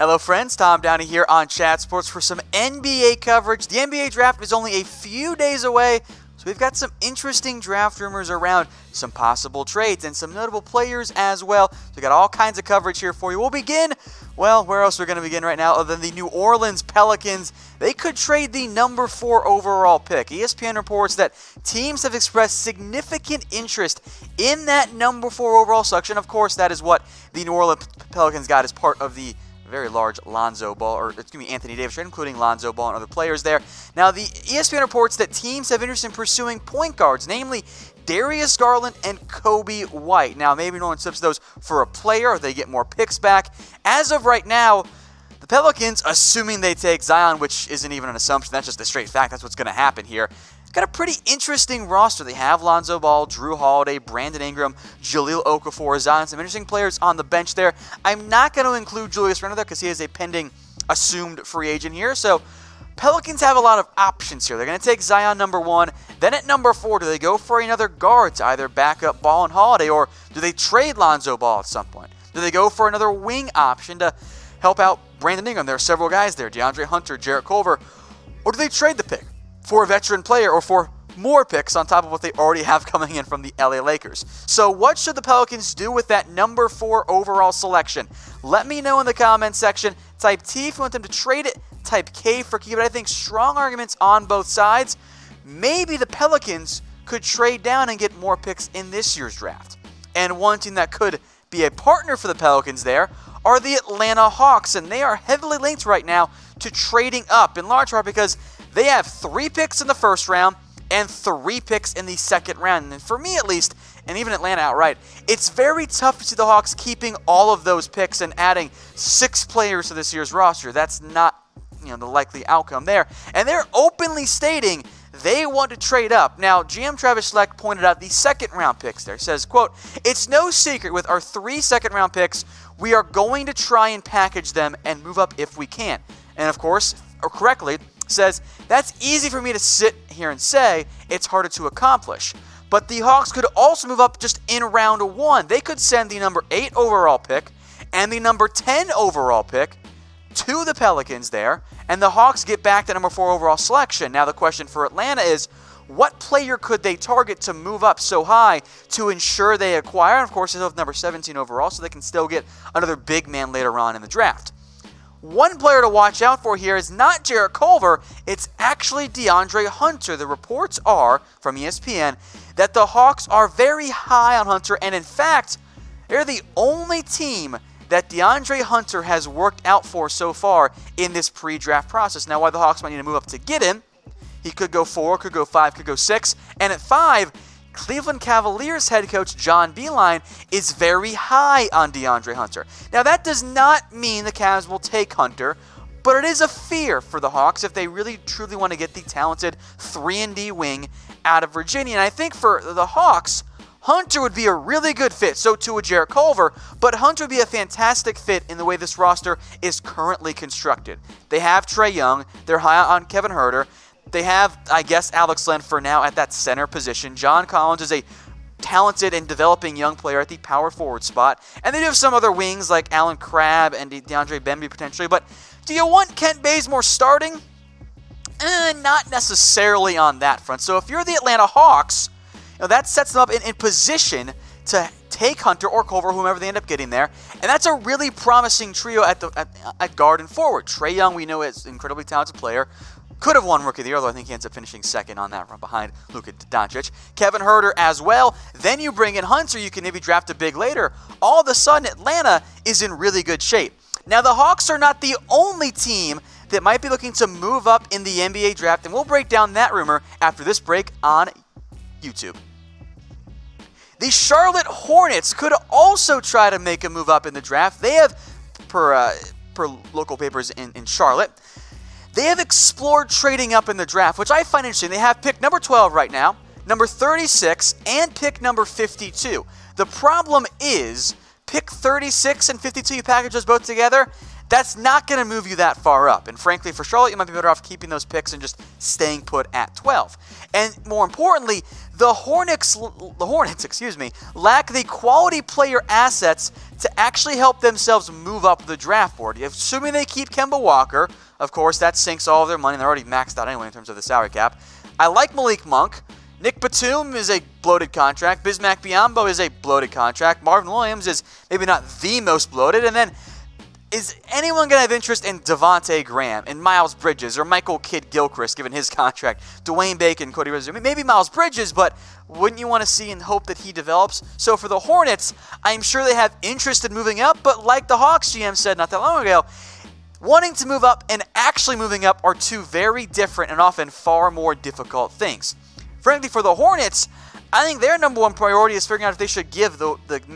Hello friends, Tom Downey here on Chat Sports for some NBA coverage. The NBA draft is only a few days away, so we've got some interesting draft rumors around, some possible trades, and some notable players as well. So we got all kinds of coverage here for you. We'll begin, well, where else we're going to begin right now other than the New Orleans Pelicans. They could trade the number 4 overall pick. ESPN reports that teams have expressed significant interest in that number 4 overall selection. Of course, that is what the New Orleans Pelicans got as part of the very large Anthony Davis trade, including Lonzo Ball and other players there. Now, the ESPN reports that teams have interest in pursuing point guards, namely Darius Garland and Kobe White. Now, maybe no one slips those for a player, or they get more picks back. As of right now, the Pelicans, assuming they take Zion, which isn't even an assumption, that's just a straight fact, that's what's going to happen here, got a pretty interesting roster. They have Lonzo Ball, Drew Holiday, Brandon Ingram, Jahlil Okafor, Zion, some interesting players on the bench there. I'm not going to include Julius Randle there because he is a pending assumed free agent here. So Pelicans have a lot of options here. They're going to take Zion number 1. Then at number 4, do they go for another guard to either back up Ball and Holiday, or do they trade Lonzo Ball at some point? Do they go for another wing option to help out Brandon Ingram? There are several guys there, DeAndre Hunter, Jarrett Culver. Or do they trade the pick for a veteran player or for more picks on top of what they already have coming in from the LA Lakers? So what should the Pelicans do with that number 4 overall selection? Let me know in the comments section. Type T if you want them to trade it. Type K for keep it. I think strong arguments on both sides. Maybe the Pelicans could trade down and get more picks in this year's draft. And one team that could be a partner for the Pelicans there are the Atlanta Hawks, and they are heavily linked right now to trading up, in large part because they have 3 picks in the first round and 3 picks in the second round. And for me at least, and even Atlanta outright, it's very tough to see the Hawks keeping all of those picks and adding 6 players to this year's roster. That's not, the likely outcome there. And they're openly stating they want to trade up. Now, GM Travis Schleck pointed out the second round picks there. He says, quote, "It's no secret with our 3 second round picks, we are going to try and package them and move up if we can." And of course, or correctly, says, "That's easy for me to sit here and say, it's harder to accomplish." But the Hawks could also move up just in round 1. They could send the number 8 overall pick and the number 10 overall pick to the Pelicans there, and the Hawks get back the number 4 overall selection. Now the question for Atlanta is, what player could they target to move up so high to ensure they acquire? And of course, they have number 17 overall, so they can still get another big man later on in the draft. One player to watch out for here is not Jarrett Culver, it's actually DeAndre Hunter. The reports are, from ESPN, that the Hawks are very high on Hunter, and in fact, they're the only team that DeAndre Hunter has worked out for so far in this pre-draft process. Now, why the Hawks might need to move up to get him, he could go 4, could go 5, could go 6, and at 5, Cleveland Cavaliers head coach John Beilein is very high on DeAndre Hunter. Now, that does not mean the Cavs will take Hunter, but it is a fear for the Hawks if they really truly want to get the talented 3-and-D wing out of Virginia. And I think for the Hawks, Hunter would be a really good fit, so too would Jarrett Culver, but Hunter would be a fantastic fit in the way this roster is currently constructed. They have Trae Young, they're high on Kevin Huerter, they have, I guess, Alex Len for now at that center position. John Collins is a talented and developing young player at the power forward spot, and they do have some other wings like Alan Crabb and DeAndre Bembry potentially, but do you want Kent Bazemore starting? Not necessarily on that front. So if you're the Atlanta Hawks, that sets them up in position to take Hunter or Culver, whomever they end up getting there. And that's a really promising trio at guard and forward. Trae Young, we know, is an incredibly talented player. Could have won Rookie of the Year, although I think he ends up finishing second on that run behind Luka Doncic. Kevin Huerter as well. Then you bring in Hunter, you can maybe draft a big later. All of a sudden, Atlanta is in really good shape. Now, the Hawks are not the only team that might be looking to move up in the NBA draft, and we'll break down that rumor after this break on YouTube. The Charlotte Hornets could also try to make a move up in the draft. They have, per local papers in Charlotte, they have explored trading up in the draft, which I find interesting. They have pick number 12 right now, number 36, and pick number 52. The problem is, pick 36 and 52, you package those both together, that's not going to move you that far up. And frankly, for Charlotte, you might be better off keeping those picks and just staying put at 12. And more importantly, the Hornets, lack the quality player assets to actually help themselves move up the draft board. Assuming they keep Kemba Walker, of course, that sinks all of their money. They're already maxed out anyway in terms of the salary cap. I like Malik Monk. Nick Batum is a bloated contract. Bismack Biyombo is a bloated contract. Marvin Williams is maybe not the most bloated. And then, is anyone going to have interest in Devontae Graham and Miles Bridges or Michael Kidd-Gilchrist, given his contract? Dwayne Bacon, Cody Rizzo, maybe Miles Bridges, but wouldn't you want to see and hope that he develops? So for the Hornets, I'm sure they have interest in moving up, but like the Hawks GM said not that long ago, wanting to move up and actually moving up are two very different and often far more difficult things. Frankly, for the Hornets, I think their number one priority is figuring out if they should give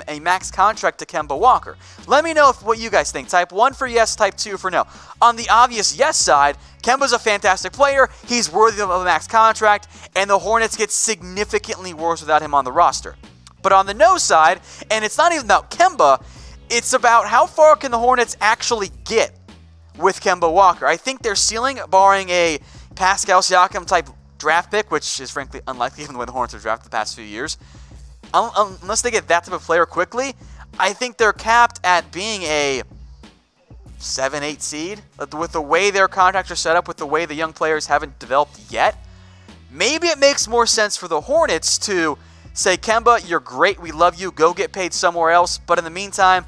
a max contract to Kemba Walker. Let me know what you guys think. Type 1 for yes, type 2 for no. On the obvious yes side, Kemba's a fantastic player, he's worthy of a max contract, and the Hornets get significantly worse without him on the roster. But on the no side, and it's not even about Kemba, it's about how far can the Hornets actually get with Kemba Walker. I think their ceiling, barring a Pascal Siakam type draft pick, which is frankly unlikely given the way the Hornets have drafted the past few years, unless they get that type of player quickly, I think they're capped at being a 7-8 seed. With the way their contracts are set up, with the way the young players haven't developed yet, maybe it makes more sense for the Hornets to say, Kemba, you're great, we love you, go get paid somewhere else, but in the meantime,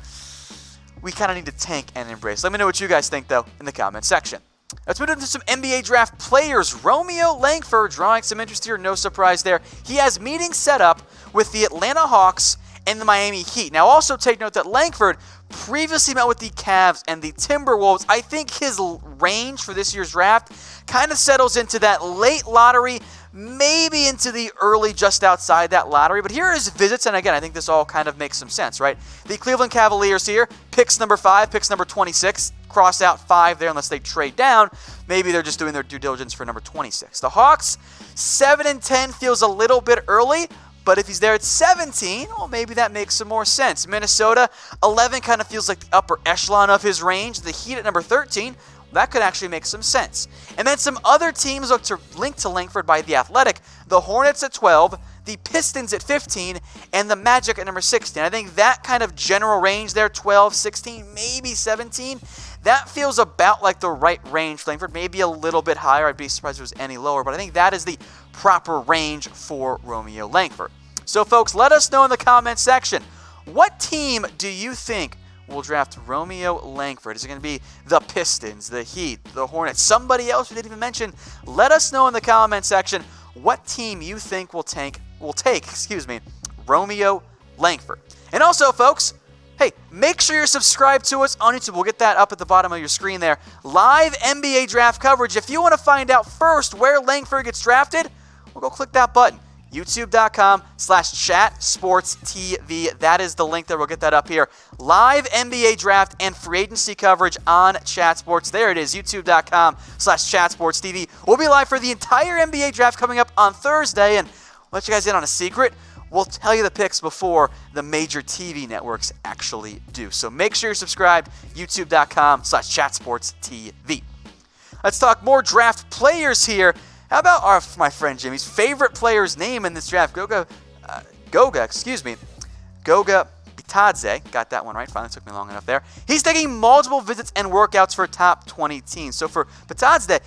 we kind of need to tank and embrace. Let me know what you guys think, though, in the comments section. Let's move into some NBA draft players. Romeo Langford drawing some interest here, no surprise there. He has meetings set up with the Atlanta Hawks and the Miami Heat. Now, also take note that Langford previously met with the Cavs and the Timberwolves. I think his range for this year's draft kind of settles into that late lottery, maybe into the early just outside that lottery. But here are his visits, and again, I think this all kind of makes some sense, right? The Cleveland Cavaliers here, picks number 5, picks number 26. Cross out 5 there unless they trade down. Maybe they're just doing their due diligence for number 26. The Hawks, 7 and 10 feels a little bit early, but if he's there at 17, well, maybe that makes some more sense. Minnesota, 11 kind of feels like the upper echelon of his range. The Heat at number 13, that could actually make some sense. And then some other teams look to link to Langford by The Athletic. The Hornets at 12, the Pistons at 15, and the Magic at number 16. I think that kind of general range there, 12, 16, maybe 17, that feels about like the right range for Langford. Maybe a little bit higher. I'd be surprised if it was any lower, but I think that is the proper range for Romeo Langford. So, folks, let us know in the comments section, what team do you think will draft Romeo Langford? Is it going to be the Pistons, the Heat, the Hornets, somebody else we didn't even mention? Let us know in the comments section what team you think will take Romeo Langford. And also, folks, hey, make sure you're subscribed to us on YouTube. We'll get that up at the bottom of your screen there. Live NBA draft coverage. If you want to find out first where Langford gets drafted, well, go click that button. YouTube.com/chatsportstv. That is the link there. We'll get that up here. Live NBA draft and free agency coverage on Chat Sports. There it is, youtube.com/chatsportstv. We'll be live for the entire NBA draft coming up on Thursday, and I'll let you guys in on a secret. We'll tell you the picks before the major TV networks actually do. So make sure you're subscribed, youtube.com/chatsportstv. Let's talk more draft players here. How about my friend Jimmy's favorite player's name in this draft? Goga Bitadze. Got that one right. Finally took me long enough there. He's taking multiple visits and workouts for top 20 teams. So for Bitadze,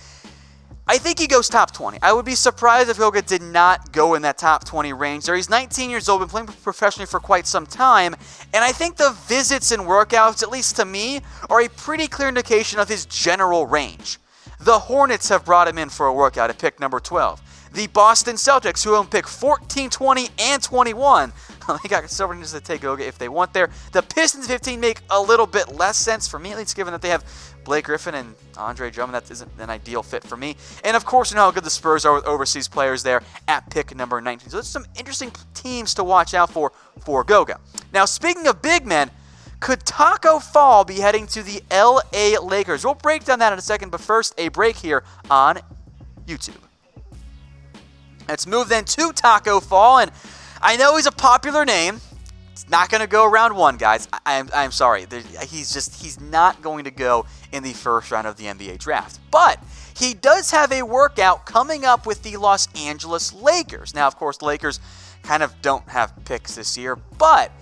I think he goes top 20. I would be surprised if Goga did not go in that top 20 range there. He's 19 years old, been playing professionally for quite some time, and I think the visits and workouts, at least to me, are a pretty clear indication of his general range. The Hornets have brought him in for a workout at pick number 12. The Boston Celtics, who own pick 14, 20, and 21, they got several needs to take Goga if they want there. The Pistons 15 make a little bit less sense for me, at least given that they have Blake Griffin and Andre Drummond. That isn't an ideal fit for me. And of course, you know how good the Spurs are with overseas players there at pick number 19. So there's some interesting teams to watch out for Goga. Now, speaking of big men, could Tacko Fall be heading to the LA Lakers? We'll break down that in a second, but first, a break here on YouTube. Let's move then to Tacko Fall, and I know he's a popular name. It's not going to go round 1, guys. I'm sorry. He's not going to go in the first round of the NBA draft. But he does have a workout coming up with the Los Angeles Lakers. Now, of course, the Lakers kind of don't have picks this year, but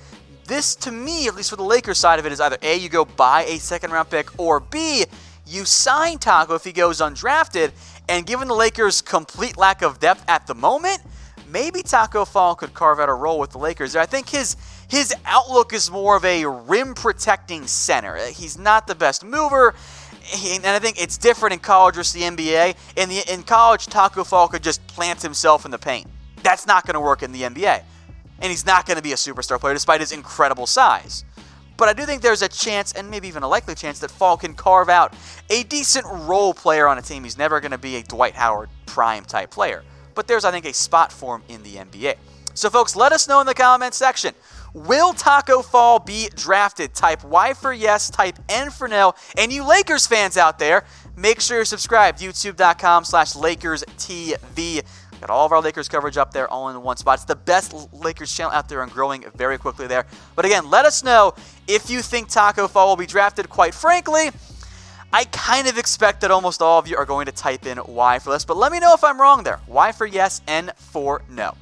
this, to me, at least for the Lakers side of it, is either A, you go buy a second-round pick, or B, you sign Tacko if he goes undrafted, and given the Lakers' complete lack of depth at the moment, maybe Tacko Fall could carve out a role with the Lakers. I think his outlook is more of a rim-protecting center. He's not the best mover, and I think it's different in college versus the NBA. In college, Tacko Fall could just plant himself in the paint. That's not going to work in the NBA. And he's not going to be a superstar player despite his incredible size. But I do think there's a chance, and maybe even a likely chance, that Fall can carve out a decent role player on a team. He's never going to be a Dwight Howard prime-type player. But there's, I think, a spot for him in the NBA. So, folks, let us know in the comment section. Will Tacko Fall be drafted? Type Y for yes, type N for no. And you Lakers fans out there, make sure you're subscribed. YouTube.com/LakersTV. Got all of our Lakers coverage up there all in one spot. It's the best Lakers channel out there and growing very quickly there. But again, let us know if you think Tacko Fall will be drafted. Quite frankly, I kind of expect that almost all of you are going to type in Y for this. But let me know if I'm wrong there. Y for yes, N for no.